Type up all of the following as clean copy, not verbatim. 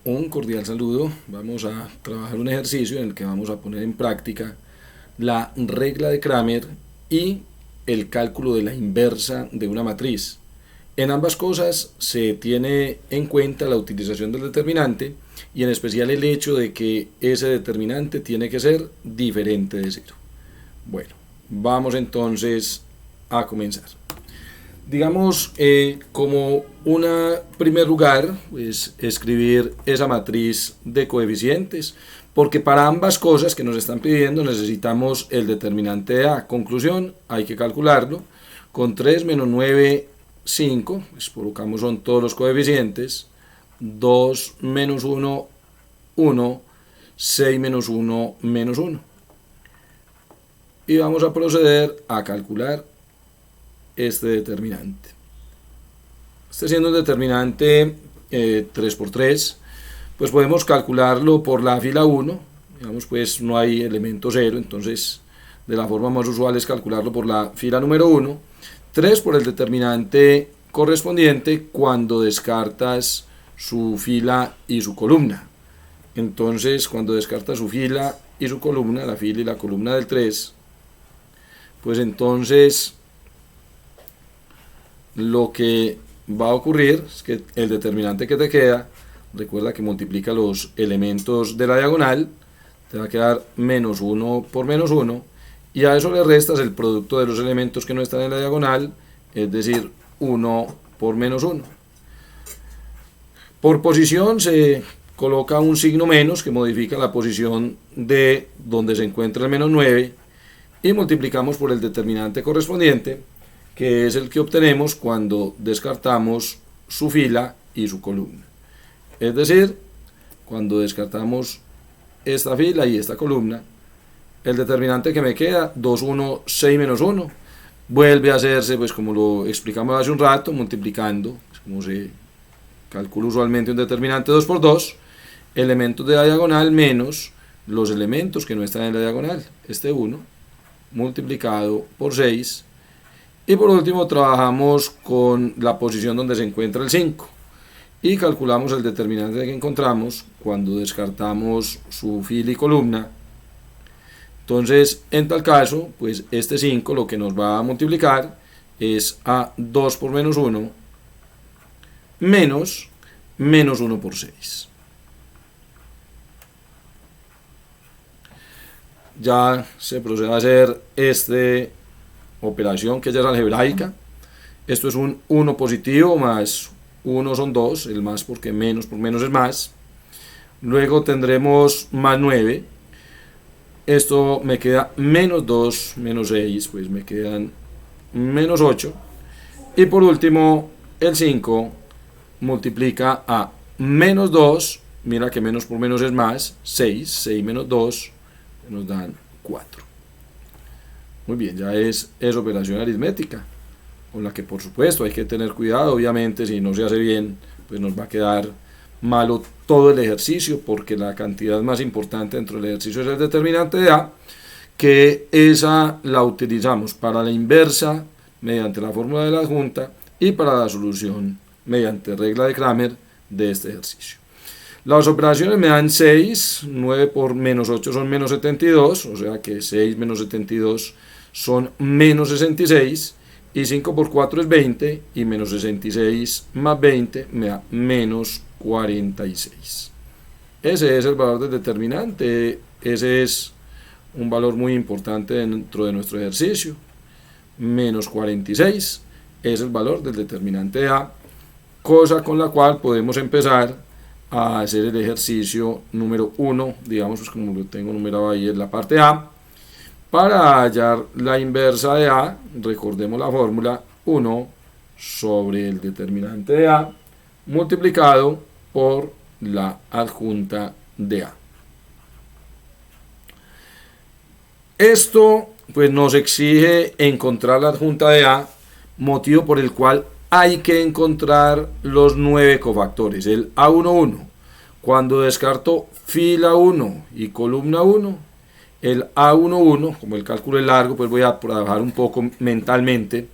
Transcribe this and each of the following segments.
Un cordial saludo. Vamos a trabajar un ejercicio en el que vamos a poner en práctica la regla de Kramer y el cálculo de la inversa de una matriz. En ambas cosas se tiene en cuenta la utilización del determinante y en especial el hecho de que ese determinante tiene que ser diferente de cero. Bueno, vamos entonces a comenzar. Digamos, como un primer lugar, pues escribir esa matriz de coeficientes, porque para ambas cosas que nos están pidiendo necesitamos el determinante de A. Conclusión, hay que calcularlo. Con 3 menos 9, 5, pues colocamos son todos los coeficientes. 2 menos 1, 1, 6 menos 1, menos 1. Y vamos a proceder a calcular este determinante. Este siendo un determinante 3 por 3, pues podemos calcularlo por la fila 1, digamos pues no hay elemento 0, entonces de la forma más usual es calcularlo por la fila número 1, 3 por el determinante correspondiente cuando descartas su fila y su columna. Entonces cuando descartas su fila y su columna, la fila y la columna del 3, pues entonces lo que va a ocurrir es que el determinante que te queda, recuerda que multiplica los elementos de la diagonal, te va a quedar menos 1 por menos 1, y a eso le restas el producto de los elementos que no están en la diagonal, es decir, 1 por menos 1. Por posición se coloca un signo menos que modifica la posición de donde se encuentra el menos 9, y multiplicamos por el determinante correspondiente, que es el que obtenemos cuando descartamos su fila y su columna. Es decir, cuando descartamos esta fila y esta columna, el determinante que me queda, 2, 1, 6 menos 1, vuelve a hacerse, pues como lo explicamos hace un rato, multiplicando, como se calcula usualmente un determinante 2 por 2, elementos de la diagonal menos los elementos que no están en la diagonal, este 1, multiplicado por 6, y por último trabajamos con la posición donde se encuentra el 5 y calculamos el determinante que encontramos cuando descartamos su fila y columna. Entonces, en tal caso, pues este 5 lo que nos va a multiplicar es a 2 por menos 1 menos 1 por 6. Ya se procede a hacer esta operación que ya es algebraica. Esto es un 1 positivo más 1 son 2, el más porque menos por menos es más. Luego tendremos más 9. Esto me queda menos 2, menos 6, pues me quedan menos 8. Y por último, el 5 multiplica a menos 2, mira que menos por menos es más, 6, 6 menos 2, nos dan 4. Muy bien, ya es operación aritmética, con la que por supuesto hay que tener cuidado, obviamente si no se hace bien, pues nos va a quedar malo todo el ejercicio, porque la cantidad más importante dentro del ejercicio es el determinante de A, que esa la utilizamos para la inversa mediante la fórmula de la adjunta y para la solución mediante regla de Kramer de este ejercicio. Las operaciones me dan 6, 9 por menos 8 son menos 72, o sea que 6 menos 72 son menos 66, y 5 por 4 es 20, y menos 66 más 20 me da menos 46. Ese es el valor del determinante, ese es un valor muy importante dentro de nuestro ejercicio. Menos 46 es el valor del determinante de A, cosa con la cual podemos empezar a hacer el ejercicio número 1, digamos, pues como lo tengo numerado ahí en la parte A. Para hallar la inversa de A, recordemos la fórmula 1 sobre el determinante de A multiplicado por la adjunta de A. Esto pues nos exige encontrar la adjunta de A, motivo por el cual hay que encontrar los 9 cofactores, el A11. Cuando descarto fila 1 y columna 1, el A11, como el cálculo es largo, pues voy a trabajar un poco mentalmente.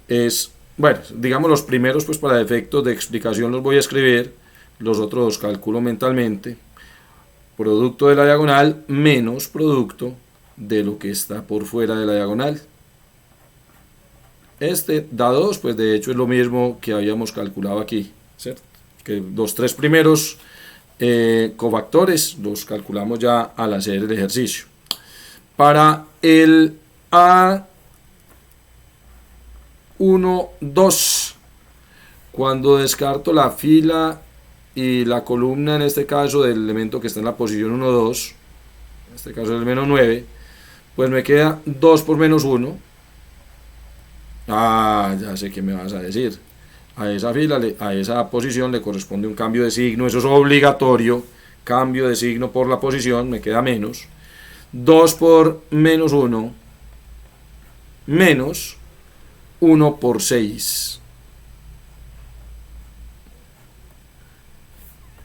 Es, bueno, digamos los primeros, pues para efectos de explicación los voy a escribir. los otros dos calculo mentalmente. Producto de la diagonal menos producto de lo que está por fuera de la diagonal. Este da 2, pues de hecho es lo mismo que habíamos calculado aquí, ¿cierto? Que los tres primeros cofactores los calculamos ya al hacer el ejercicio. Para el A1, 2, cuando descarto la fila y la columna, en este caso del elemento que está en la posición 1, 2, en este caso es el menos 9, pues me queda 2 por menos 1. Ya sé qué me vas a decir. A esa fila, a esa posición le corresponde un cambio de signo, eso es obligatorio. Cambio de signo por la posición, me queda menos. 2 por menos 1, menos 1 por 6.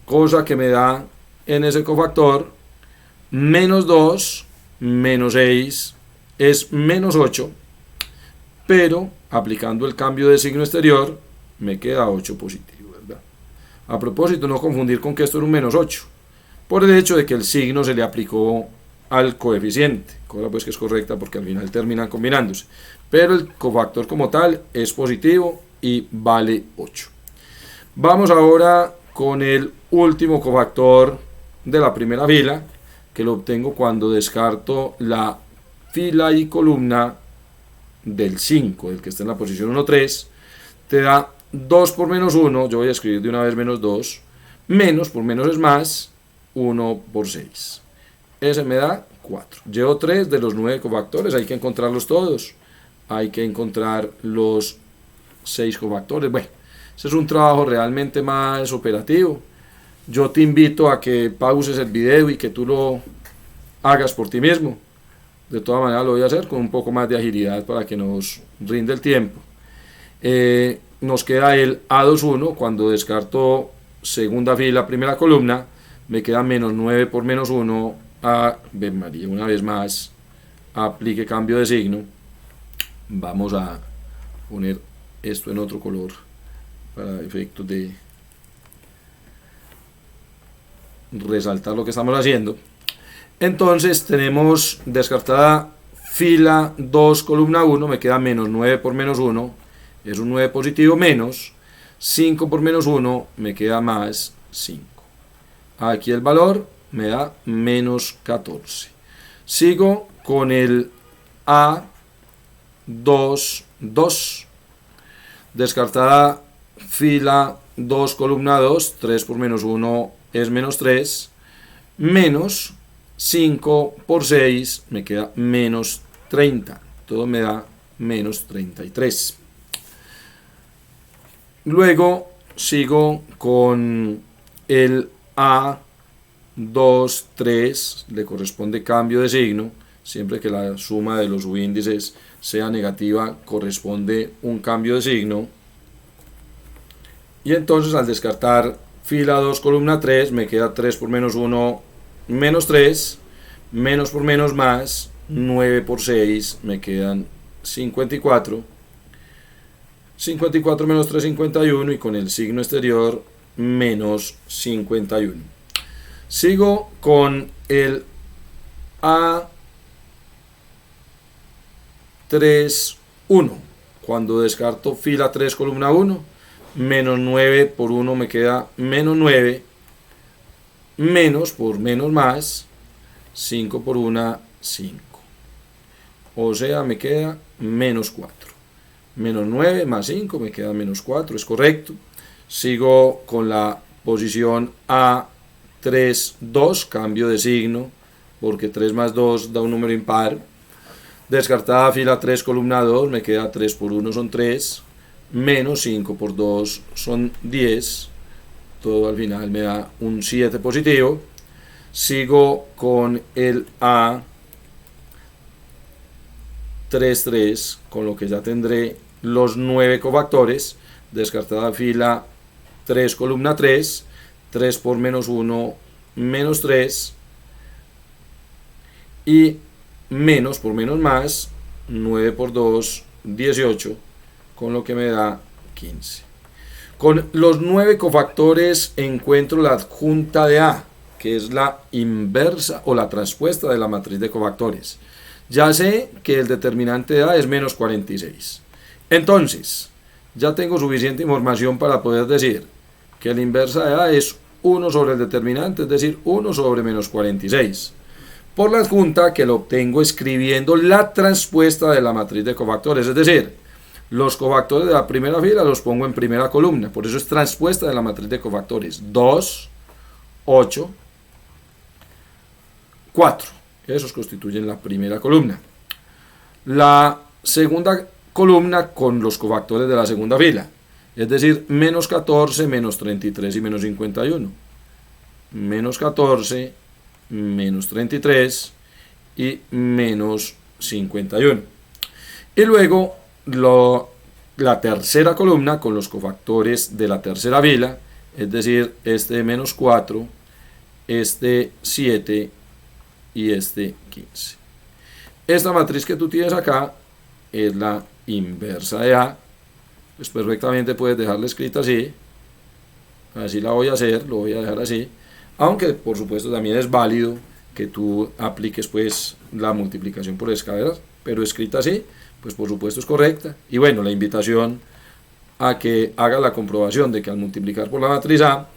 Cosa que me da en ese cofactor, menos 2, menos 6, es menos 8. Pero aplicando el cambio de signo exterior me queda 8 positivo, ¿verdad? A propósito, no confundir con que esto era un menos 8, por el hecho de que el signo se le aplicó al coeficiente, cosa pues que es correcta porque al final terminan combinándose, pero el cofactor como tal es positivo y vale 8. Vamos ahora con el último cofactor de la primera fila, que lo obtengo cuando descarto la fila y columna del 5, del que está en la posición 1, 3, te da 2 por menos 1, yo voy a escribir de una vez menos 2, menos por menos es más, 1 por 6. Ese me da 4. Llevo 3 de los 9 cofactores, hay que encontrarlos todos. Hay que encontrar los 6 cofactores. Bueno, ese es un trabajo realmente más operativo. Yo te invito a que pauses el video y que tú lo hagas por ti mismo. De todas maneras lo voy a hacer con un poco más de agilidad para que nos rinde el tiempo. Nos queda el A21, cuando descarto segunda fila, primera columna, me queda menos 9 por menos 1, María, una vez más, aplique cambio de signo. Vamos a poner esto en otro color para efectos de resaltar lo que estamos haciendo. Entonces tenemos descartada fila 2, columna 1, me queda menos 9 por menos 1, es un 9 positivo, menos 5 por menos 1, me queda más 5. Aquí el valor me da menos 14. Sigo con el A2, 2, descartada fila 2, columna 2, 3 por menos 1 es menos 3, menos 5 por 6 me queda menos 30, todo me da menos 33. Luego sigo con el A2, 3, le corresponde cambio de signo, siempre que la suma de los subíndices sea negativa corresponde un cambio de signo, y entonces al descartar fila 2, columna 3, me queda 3 por menos 1, menos 3, menos por menos más, 9 por 6, me quedan 54, 54 menos 3, 51, y con el signo exterior, menos 51. Sigo con el A3, 1, cuando descarto fila 3, columna 1, menos 9 por 1 me queda menos 9, menos por menos más, 5 por 1, 5. O sea, me queda menos 4. Menos 9 más 5 me queda menos 4, es correcto. Sigo con la posición A3, 2, cambio de signo, porque 3 más 2 da un número impar. Descartada fila 3, columna 2, me queda 3 por 1 son 3, menos 5 por 2 son 10. Todo al final me da un 7 positivo. Sigo con el A3, 3, con lo que ya tendré los 9 cofactores. Descartada fila 3, columna 3, 3 por menos 1, menos 3, y menos por menos más, 9 por 2, 18, con lo que me da 15. Con los 9 cofactores encuentro la adjunta de A, que es la inversa o la transpuesta de la matriz de cofactores. Ya sé que el determinante de A es menos 46. Entonces, ya tengo suficiente información para poder decir que la inversa de A es 1 sobre el determinante, es decir, 1 sobre menos 46. Por la adjunta que lo obtengo escribiendo la transpuesta de la matriz de cofactores, es decir, los cofactores de la primera fila los pongo en primera columna, por eso es transpuesta de la matriz de cofactores. 2, 8, 4. Esos constituyen la primera columna. La segunda columna con los cofactores de la segunda fila, es decir, menos 14, menos 33 y menos 51. Menos 14, menos 33 y menos 51. Y luego la tercera columna con los cofactores de la tercera fila, es decir, este de menos 4, este 7 y este 15. Esta matriz que tú tienes acá es la inversa de A. Pues perfectamente puedes dejarla escrita así. Así la voy a hacer, lo voy a dejar así. Aunque por supuesto también es válido que tú apliques pues la multiplicación por escalas, pero escrita así, pues por supuesto es correcta. Y bueno, la invitación a que hagas la comprobación de que al multiplicar por la matriz A,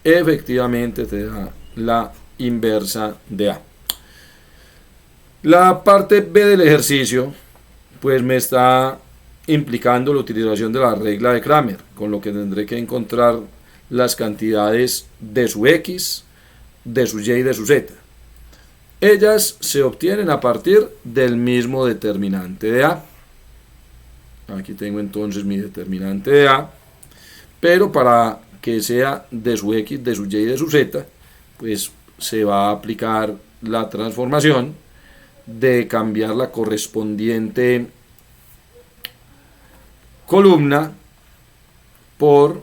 efectivamente te da la inversa de A. La parte B del ejercicio, pues me está implicando la utilización de la regla de Cramer, con lo que tendré que encontrar las cantidades de su X, de su Y y de su Z. Ellas se obtienen a partir del mismo determinante de A. Aquí tengo entonces mi determinante de A, pero para que sea de su X, de su Y y de su Z, pues se va a aplicar la transformación de cambiar la correspondiente columna por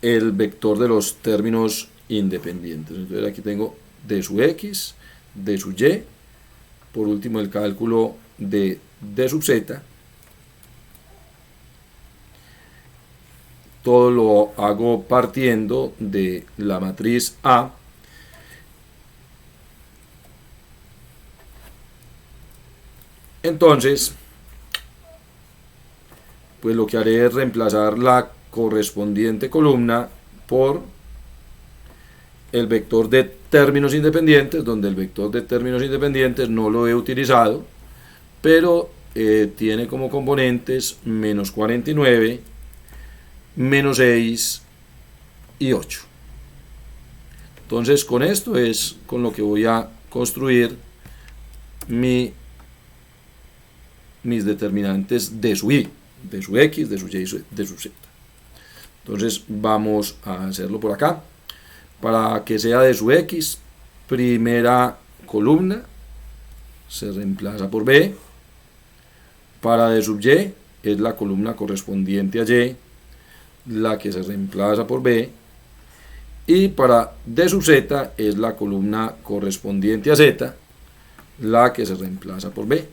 el vector de los términos independientes. Entonces aquí tengo de su X, de su Y, por último el cálculo de sub Z. Todo lo hago partiendo de la matriz A. Entonces, pues lo que haré es reemplazar la correspondiente columna por el vector de términos independientes, donde el vector de términos independientes no lo he utilizado, pero tiene como componentes menos 49, menos 6 y 8. Entonces con esto es con lo que voy a construir mis determinantes de su Y, de su X, de su Y, de su Z. Entonces vamos a hacerlo por acá. Para que sea de su X, primera columna se reemplaza por B. Para de sub Y es la columna correspondiente a Y, la que se reemplaza por B. Y para de sub Z es la columna correspondiente a Z, la que se reemplaza por B.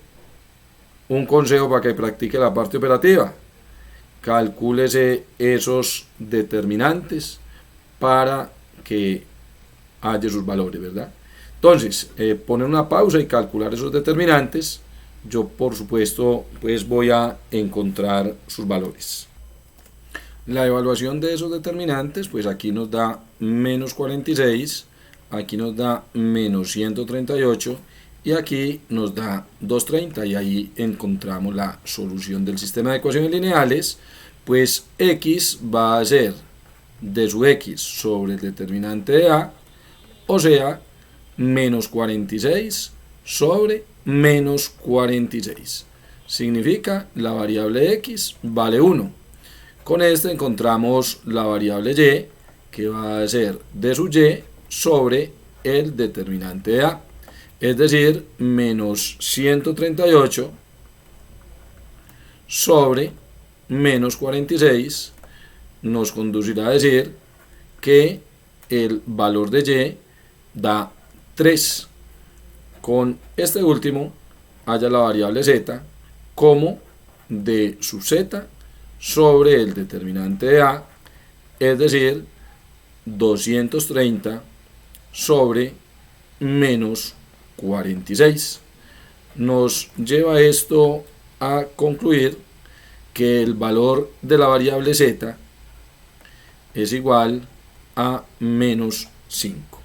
Un consejo para que practique la parte operativa: calcúlese esos determinantes para que haya sus valores, ¿verdad? Entonces, poner una pausa y calcular esos determinantes. Yo, por supuesto, pues voy a encontrar sus valores. La evaluación de esos determinantes, pues aquí nos da menos 46, aquí nos da menos 138 y aquí nos da 230, y ahí encontramos la solución del sistema de ecuaciones lineales. Pues X va a ser de su X sobre el determinante de A, o sea, menos 46 sobre menos 46. Significa la variable X vale 1. Con este encontramos la variable Y, que va a ser de su Y sobre el determinante de A. Es decir, menos 138 sobre menos 46 nos conducirá a decir que el valor de Y da 3. Con este último haya la variable Z como de su Z sobre el determinante de A, es decir, 230 sobre menos 46. Nos lleva esto a concluir que el valor de la variable z es igual a menos 5.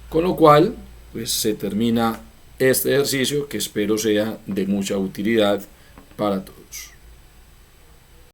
Con lo cual, pues se termina este ejercicio, que espero sea de mucha utilidad para todos.